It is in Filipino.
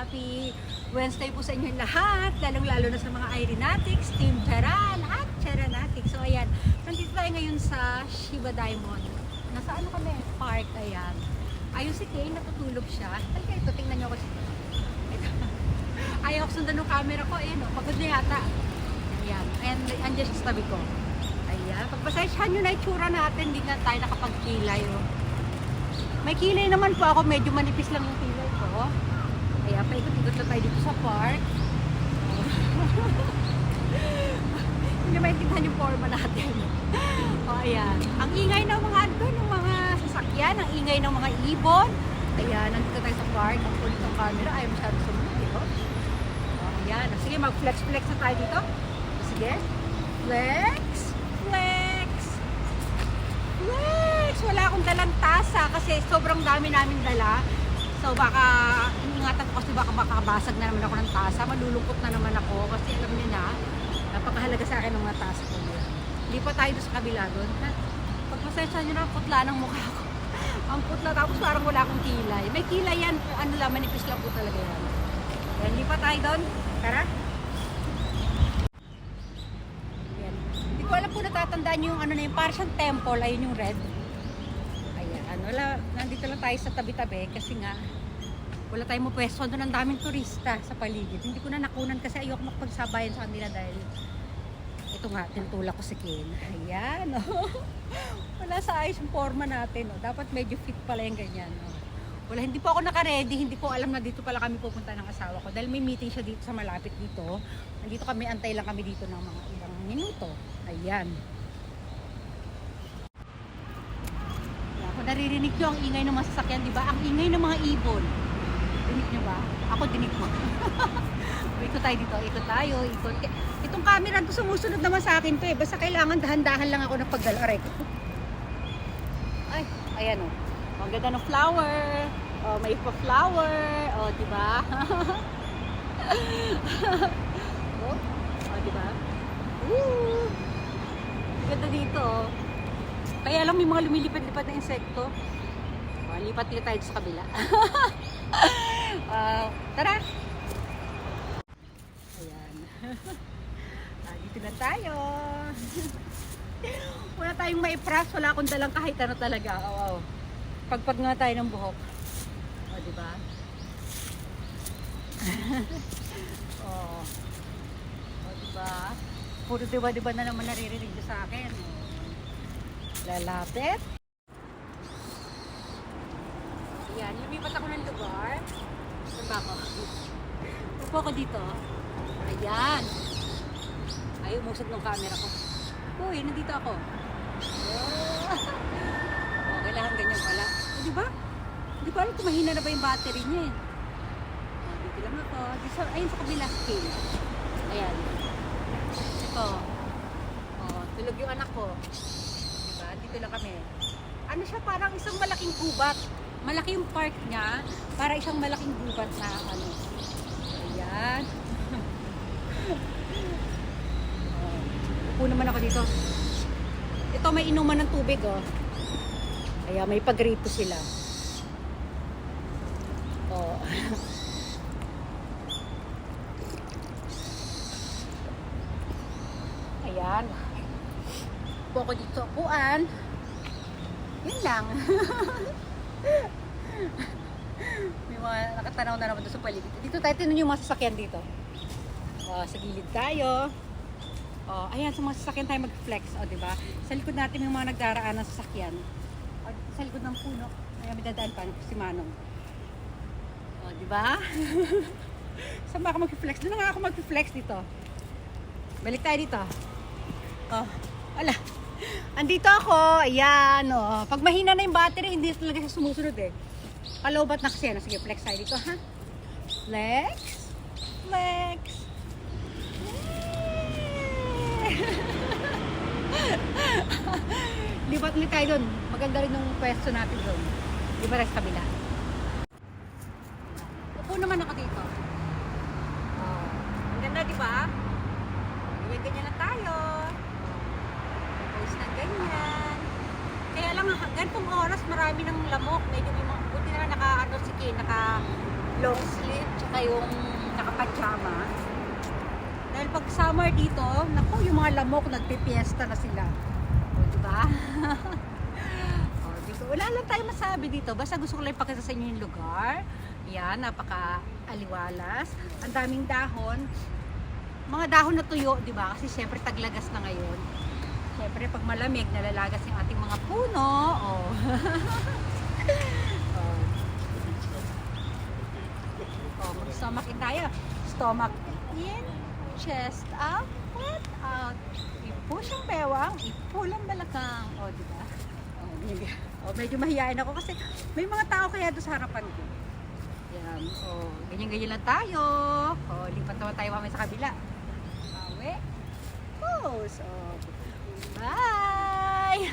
Happy Wednesday po sa inyo lahat, lalong-lalo na sa mga Irenatics, Team Charan at Charanatics. So ayan, nandito tayo ngayon sa Shiba Diamond. Nasa ano kami? Park, ayan. Ayun si Kay, natutulog siya. Halika ito, tingnan niyo ako siya. Ayaw ko sundan ng camera ko, no? Pagod na yata. Ayan, andyan siya sa tabi ko. Ayan, pagpasensyahan nyo na itsura natin, hindi na tayo nakapagkilay, oh. May kilay naman po ako, medyo manipis lang yung kilay ko. Ayan, paikot-ikot na tayo dito sa park. Hindi maintindihan yung forma natin. O, ayan. Ang ingay ng mga sasakyan, ang ingay ng mga ibon. Ayan, nandito tayo sa park. Ang kulit ng camera, ayaw masyado sumunod, eh, oh. O, ayan. Sige, mag-flex-flex na tayo dito. Sige. Flex. Flex. Flex. Wala akong dalang tasa kasi sobrang dami namin dala. So baka iniingatan ko kasi baka makabasag na naman ako ng tasa. Malulungkot na naman ako kasi alam niyo na, napakahalaga sa akin ng mga tasa ko. Lipat tayo doon sa kabila doon. Pagpasensya niyo na, putla ng mukha ko. Ang putla, tapos parang wala akong kilay. May kilay yan, ano lang, manipis lang po talaga yan. Yan, lipat tayo doon. Tara. Yan. Hindi ko alam po natatandaan yung ano na yung parang siyang temple, ayun yung red. Wala, nandito lang tayo sa tabi-tabi kasi nga wala tayong mapwesto doon, ang daming turista sa paligid. Hindi ko na nakunan kasi ayoko makapagsabayan sa kanila dahil ito nga, tinutulak ko si Ken. Ayan, oh. Wala sa ayos yung forma natin, oh. Dapat medyo fit pala yung ganyan, oh. Wala, hindi po ako naka-ready, hindi ko alam na dito pala kami pupunta ng asawa ko dahil may meeting siya dito sa malapit dito. Nandito kami, antay lang kami dito ng mga ilang minuto. Ayan. Naririnig nyo ang ingay ng mga sasakyan, di ba? Ang ingay ng mga ibon. Dinig nyo ba? Ako dinig ko. Ikot tayo dito, ikot tayo, ikot. Itong camera to sumusunod naman sa akin to eh. Basta kailangan dahan-dahan lang ako ng pagdalaray ko. Ay, ayan o. Ang ganda ng flower. Oh, may pa-flower. Oh, di ba? Oh, di ba? Woo! Ganda dito oh. Kaya lang may mga lumilipad-lipad na insekto. Lipat nila tayo sa kabila. Tara! Ayan. Dito na tayo. Wala tayong maipras. Wala akong dalang kahit ano talaga. Oh. Pagpag nga tayo ng buhok. O, diba? Oh. O, diba? Puro diba-diba na naman naririnig nyo sa akin. Lalapit. Ayan, lumipat ako ng lugar. Saan ba ako? Upo ako dito. Ayan. Ay, umusog ng camera ko. Uy, nandito ako. Oh, kailangan ganyan pala. O, diba? Hindi ko alam kung mahina na ba yung battery niya eh. Oh, dito lang ako. Dito, ayun sa kabila scale. Ayan. Ito. Oh, tulog yung anak ko. Dito lang kami. Ano siya, parang isang malaking gubat. Malaki yung park niya, para isang malaking gubat na ano. Ayan. Upo naman ako dito. Ito may inuman ng tubig oh. Ayan, may pagrito sila. Oh. Ayan. Upo ako dito, upuan. Yun lang. May mga nakatanaw na naman doon sa paligid. Dito tayo, tinan yung mga sasakyan dito. Sa gilid tayo. Ayan, sa mga sasakyan tayo mag-flex. Diba? Sa likod natin yung mga nagdaraan ng sasakyan. Sa likod ng puno. Ayan, may dadaan pa si Manong. Diba? Saan ba ako mag-flex? Doon nga ako mag-flex dito. Balik tayo dito. Ala. Andito ako, ayan, oh. Pag mahina na yung battery, hindi talaga siya sumusunod eh. Kalobat na kasi, sige, flex tayo dito, ha? Flex, flex. Lipat ulit tayo doon. Maganda rin yung pwesto natin doon. Di ba rin sa kabila? Upo naman ako dito. Ang ganda, di ba? Ganyan na tayo. Ganyan. Kaya lang, ganitong oras marami ng lamok. Medyo may mga, buti na naka, ano, sige, long sleeve, tsaka yung nakapajama. Dahil pag summer dito, naku, yung mga lamok nagpipiesta na sila. O, diba? O, dito, wala lang tayo masabi dito. Basta gusto ko lang ipakita sa inyo yung lugar. Yan, napaka-aliwalas. Ang daming dahon. Mga dahon na tuyo, diba? Kasi syempre taglagas na ngayon. Syempre pag malamig, nalalagas yung ating mga puno. Oh. Oh, mag-stomach in tayo. Stomach in, chest up, head out. I-push ang bewang, i-pull ang balakang. O, diba? O, medyo mahihain ako kasi may mga tao kaya doon sa harapan ko. Yan. O, ganyan-ganyan lang tayo. O, lipat naman tayo mamaya sa kabila. Bawi. Pose. O, bye!